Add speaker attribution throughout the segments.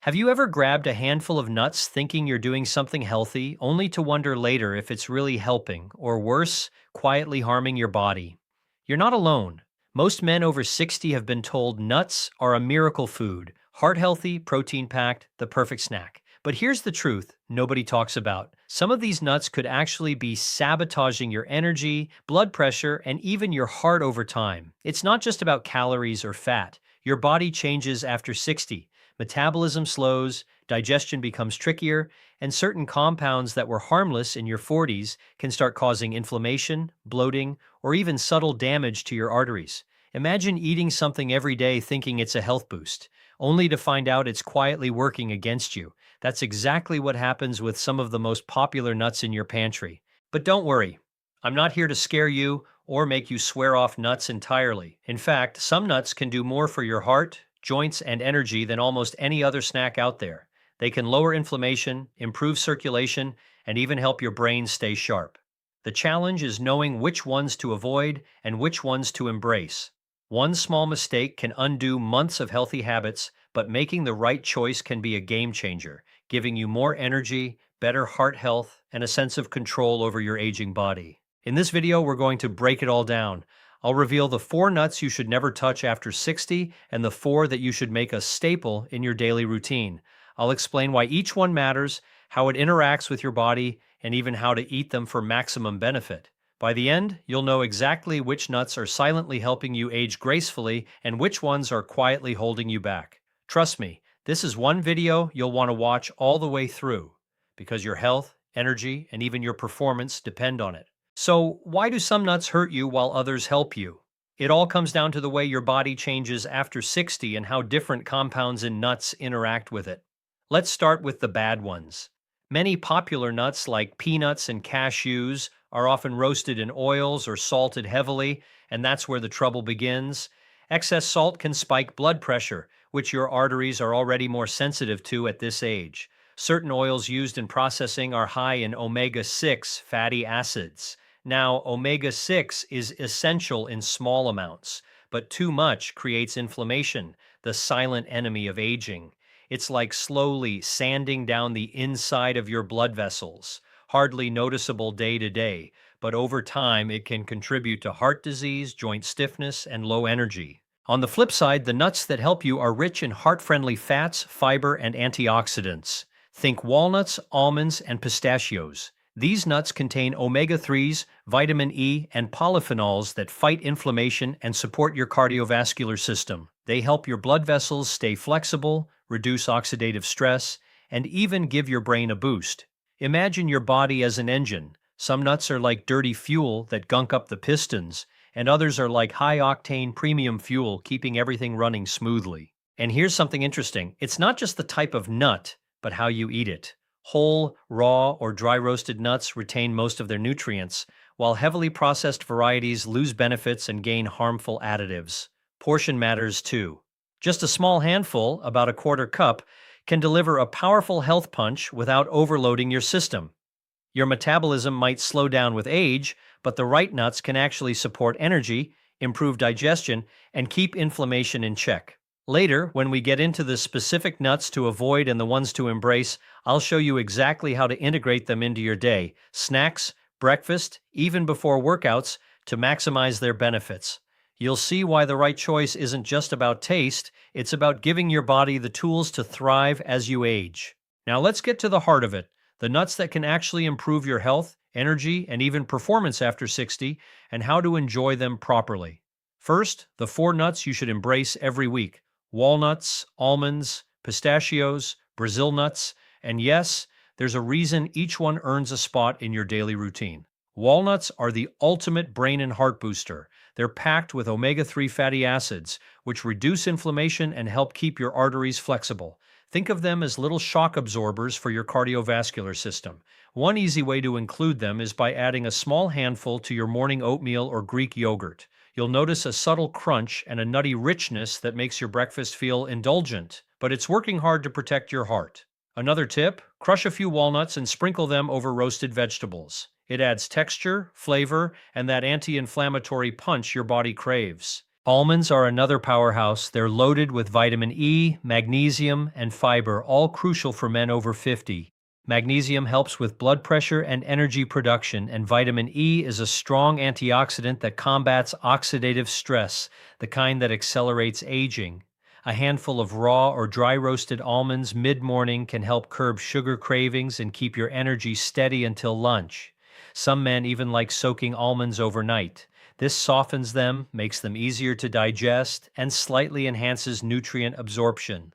Speaker 1: Have you ever grabbed a handful of nuts thinking you're doing something healthy, only to wonder later if it's really helping, or worse, quietly harming your body? You're not alone. Most men over 60 have been told nuts are a miracle food, heart healthy, protein packed, the perfect snack. But here's the truth nobody talks about. Some of these nuts could actually be sabotaging your energy, blood pressure, and even your heart over time. It's not just about calories or fat. Your body changes after 60. Metabolism slows, digestion becomes trickier, and certain compounds that were harmless in your 40s can start causing inflammation, bloating, or even subtle damage to your arteries. Imagine eating something every day thinking it's a health boost, only to find out it's quietly working against you. That's exactly what happens with some of the most popular nuts in your pantry. But don't worry, I'm not here to scare you or make you swear off nuts entirely. In fact, some nuts can do more for your heart, joints, and energy than almost any other snack out there. They can lower inflammation, improve circulation, and even help your brain stay sharp. The challenge is knowing which ones to avoid and which ones to embrace. One small mistake can undo months of healthy habits, but making the right choice can be a game changer, giving you more energy, better heart health, and a sense of control over your aging body. In this video, we're going to break it all down. I'll reveal the 4 nuts you should never touch after 60 and the 4 that you should make a staple in your daily routine. I'll explain why each one matters, how it interacts with your body, and even how to eat them for maximum benefit. By the end, you'll know exactly which nuts are silently helping you age gracefully and which ones are quietly holding you back. Trust me, this is one video you'll want to watch all the way through because your health, energy, and even your performance depend on it. So, why do some nuts hurt you while others help you? It all comes down to the way your body changes after 60 and how different compounds in nuts interact with it. Let's start with the bad ones. Many popular nuts like peanuts and cashews are often roasted in oils or salted heavily, and that's where the trouble begins. Excess salt can spike blood pressure, which your arteries are already more sensitive to at this age. Certain oils used in processing are high in omega-6 fatty acids. Now, omega-6 is essential in small amounts, but too much creates inflammation, the silent enemy of aging. It's like slowly sanding down the inside of your blood vessels, hardly noticeable day to day, but over time it can contribute to heart disease, joint stiffness, and low energy. On the flip side, the nuts that help you are rich in heart-friendly fats, fiber, and antioxidants. Think walnuts, almonds, and pistachios. These nuts contain omega-3s, vitamin E, and polyphenols that fight inflammation and support your cardiovascular system. They help your blood vessels stay flexible, reduce oxidative stress, and even give your brain a boost. Imagine your body as an engine. Some nuts are like dirty fuel that gunk up the pistons, and others are like high-octane premium fuel keeping everything running smoothly. And here's something interesting. It's not just the type of nut, but how you eat it. Whole, raw, or dry roasted nuts retain most of their nutrients, while heavily processed varieties lose benefits and gain harmful additives. Portion matters too. Just a small handful, about a quarter cup, can deliver a powerful health punch without overloading your system. Your metabolism might slow down with age, but the right nuts can actually support energy, improve digestion, and keep inflammation in check. Later, when we get into the specific nuts to avoid and the ones to embrace, I'll show you exactly how to integrate them into your day, snacks, breakfast, even before workouts, to maximize their benefits. You'll see why the right choice isn't just about taste, it's about giving your body the tools to thrive as you age. Now let's get to the heart of it, the nuts that can actually improve your health, energy, and even performance after 60, and how to enjoy them properly. First, the 4 nuts you should embrace every week. Walnuts, almonds, pistachios, Brazil nuts, and yes, there's a reason each one earns a spot in your daily routine. Walnuts are the ultimate brain and heart booster. They're packed with omega-3 fatty acids, which reduce inflammation and help keep your arteries flexible. Think of them as little shock absorbers for your cardiovascular system. One easy way to include them is by adding a small handful to your morning oatmeal or Greek yogurt. You'll notice a subtle crunch and a nutty richness that makes your breakfast feel indulgent, but it's working hard to protect your heart. Another tip, crush a few walnuts and sprinkle them over roasted vegetables. It adds texture, flavor, and that anti-inflammatory punch your body craves. Almonds are another powerhouse. They're loaded with vitamin E, magnesium, and fiber, all crucial for men over 50. Magnesium helps with blood pressure and energy production, and vitamin E is a strong antioxidant that combats oxidative stress, the kind that accelerates aging. A handful of raw or dry roasted almonds mid-morning can help curb sugar cravings and keep your energy steady until lunch. Some men even like soaking almonds overnight. This softens them, makes them easier to digest, and slightly enhances nutrient absorption.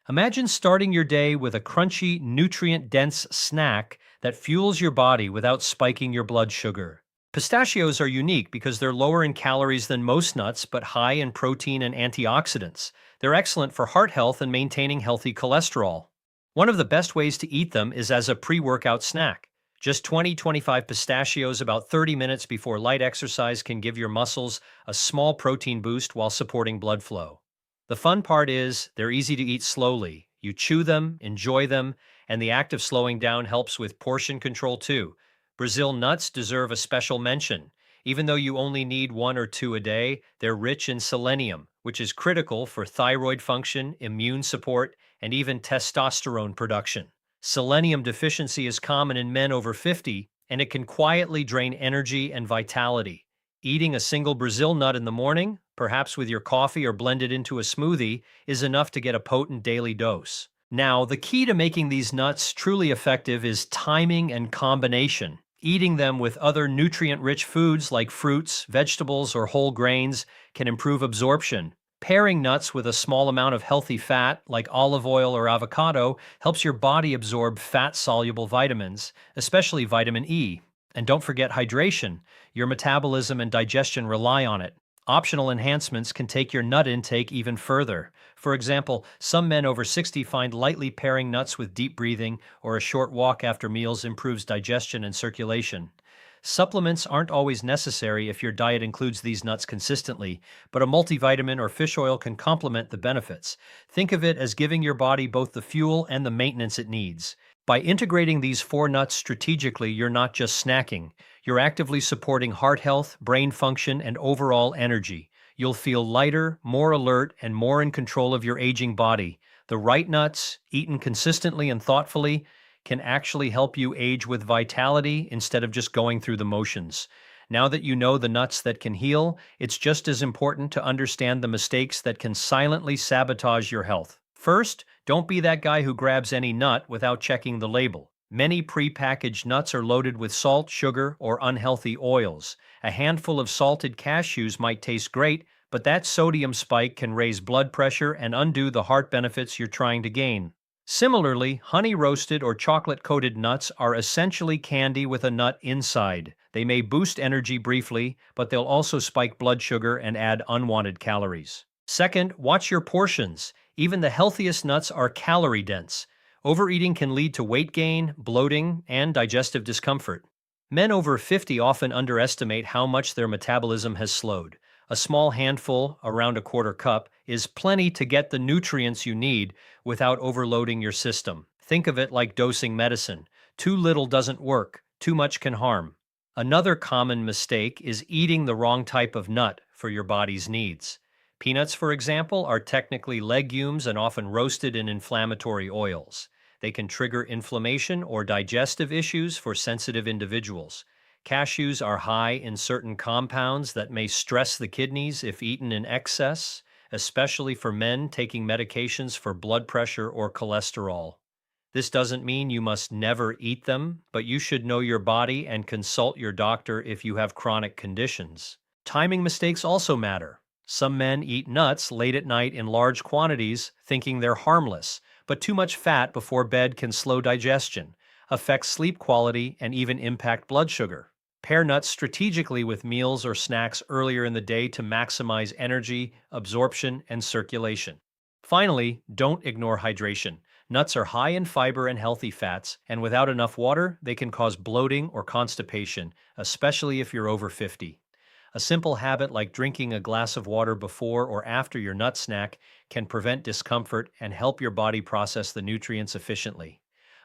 Speaker 1: Imagine starting your day with a crunchy, nutrient-dense snack that fuels your body without spiking your blood sugar. Pistachios are unique because they're lower in calories than most nuts, but high in protein and antioxidants. They're excellent for heart health and maintaining healthy cholesterol. One of the best ways to eat them is as a pre-workout snack. Just 20-25 pistachios about 30 minutes before light exercise can give your muscles a small protein boost while supporting blood flow. The fun part is they're easy to eat slowly. You chew them, enjoy them, and the act of slowing down helps with portion control too. Brazil nuts deserve a special mention. Even though you only need one or two a day, they're rich in selenium, which is critical for thyroid function, immune support, and even testosterone production. Selenium deficiency is common in men over 50, and it can quietly drain energy and vitality. Eating a single Brazil nut in the morning, perhaps with your coffee or blended into a smoothie, is enough to get a potent daily dose. Now, the key to making these nuts truly effective is timing and combination. Eating them with other nutrient-rich foods like fruits, vegetables, or whole grains can improve absorption. Pairing nuts with a small amount of healthy fat, like olive oil or avocado, helps your body absorb fat-soluble vitamins, especially vitamin E. And don't forget hydration. Your metabolism and digestion rely on it. Optional enhancements can take your nut intake even further. For example, some men over 60 find lightly pairing nuts with deep breathing or a short walk after meals improves digestion and circulation. Supplements aren't always necessary if your diet includes these nuts consistently, but a multivitamin or fish oil can complement the benefits. Think of it as giving your body both the fuel and the maintenance it needs. By integrating these four nuts strategically, you're not just snacking. You're actively supporting heart health, brain function, and overall energy. You'll feel lighter, more alert, and more in control of your aging body. The right nuts, eaten consistently and thoughtfully, can actually help you age with vitality instead of just going through the motions. Now that you know the nuts that can heal, it's just as important to understand the mistakes that can silently sabotage your health. First, don't be that guy who grabs any nut without checking the label. Many pre-packaged nuts are loaded with salt, sugar, or unhealthy oils. A handful of salted cashews might taste great, but that sodium spike can raise blood pressure and undo the heart benefits you're trying to gain. Similarly, honey-roasted or chocolate-coated nuts are essentially candy with a nut inside. They may boost energy briefly, but they'll also spike blood sugar and add unwanted calories. Second, watch your portions. Even the healthiest nuts are calorie-dense. Overeating can lead to weight gain, bloating, and digestive discomfort. Men over 50 often underestimate how much their metabolism has slowed. A small handful, around a quarter cup, is plenty to get the nutrients you need without overloading your system. Think of it like dosing medicine. Too little doesn't work, too much can harm. Another common mistake is eating the wrong type of nut for your body's needs. Peanuts, for example, are technically legumes and often roasted in inflammatory oils. They can trigger inflammation or digestive issues for sensitive individuals. Cashews are high in certain compounds that may stress the kidneys if eaten in excess, especially for men taking medications for blood pressure or cholesterol. This doesn't mean you must never eat them, but you should know your body and consult your doctor if you have chronic conditions. Timing mistakes also matter. Some men eat nuts late at night in large quantities, thinking they're harmless, but too much fat before bed can slow digestion, affect sleep quality, and even impact blood sugar. Pair nuts strategically with meals or snacks earlier in the day to maximize energy, absorption, and circulation. Finally, don't ignore hydration. Nuts are high in fiber and healthy fats, and without enough water, they can cause bloating or constipation, especially if you're over 50. A simple habit like drinking a glass of water before or after your nut snack can prevent discomfort and help your body process the nutrients efficiently.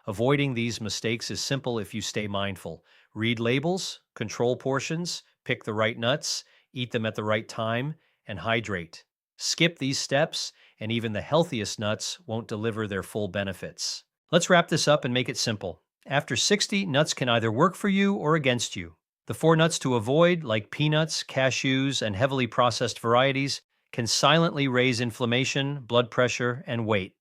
Speaker 1: Avoiding these mistakes is simple if you stay mindful. Read labels, control portions, pick the right nuts, eat them at the right time, and hydrate. Skip these steps, and even the healthiest nuts won't deliver their full benefits. Let's wrap this up and make it simple. After 60, nuts can either work for you or against you. The four nuts to avoid, like peanuts, cashews, and heavily processed varieties, can silently raise inflammation, blood pressure, and weight.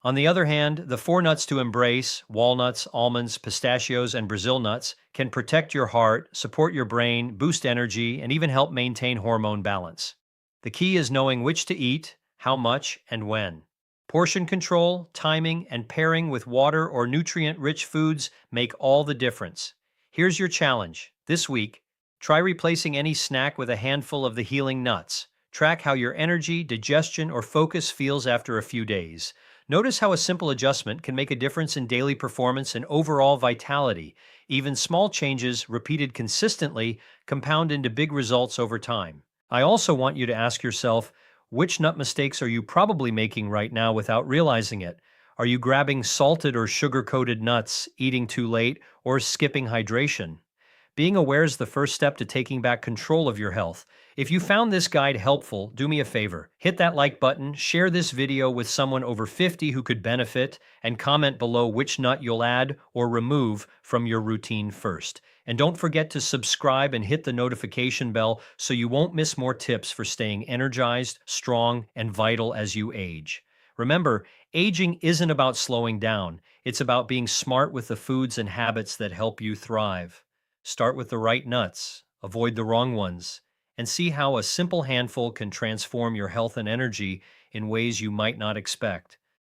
Speaker 1: On the other hand, the four nuts to embrace, walnuts, almonds, pistachios, and Brazil nuts, can protect your heart, support your brain, boost energy, and even help maintain hormone balance. The key is knowing which to eat, how much, and when. Portion control, timing, and pairing with water or nutrient-rich foods make all the difference. Here's your challenge. This week, try replacing any snack with a handful of the healing nuts. Track how your energy, digestion, or focus feels after a few days. Notice how a simple adjustment can make a difference in daily performance and overall vitality. Even small changes, repeated consistently, compound into big results over time. I also want you to ask yourself, which nut mistakes are you probably making right now without realizing it? Are you grabbing salted or sugar-coated nuts, eating too late, or skipping hydration? Being aware is the first step to taking back control of your health. If you found this guide helpful, do me a favor. Hit that like button, share this video with someone over 50 who could benefit, and comment below which nut you'll add or remove from your routine first. And don't forget to subscribe and hit the notification bell so you won't miss more tips for staying energized, strong, and vital as you age. Remember, aging isn't about slowing down. It's about being smart with the foods and habits that help you thrive. Start with the right nuts, avoid the wrong ones, and see how a simple handful can transform your health and energy in ways you might not expect.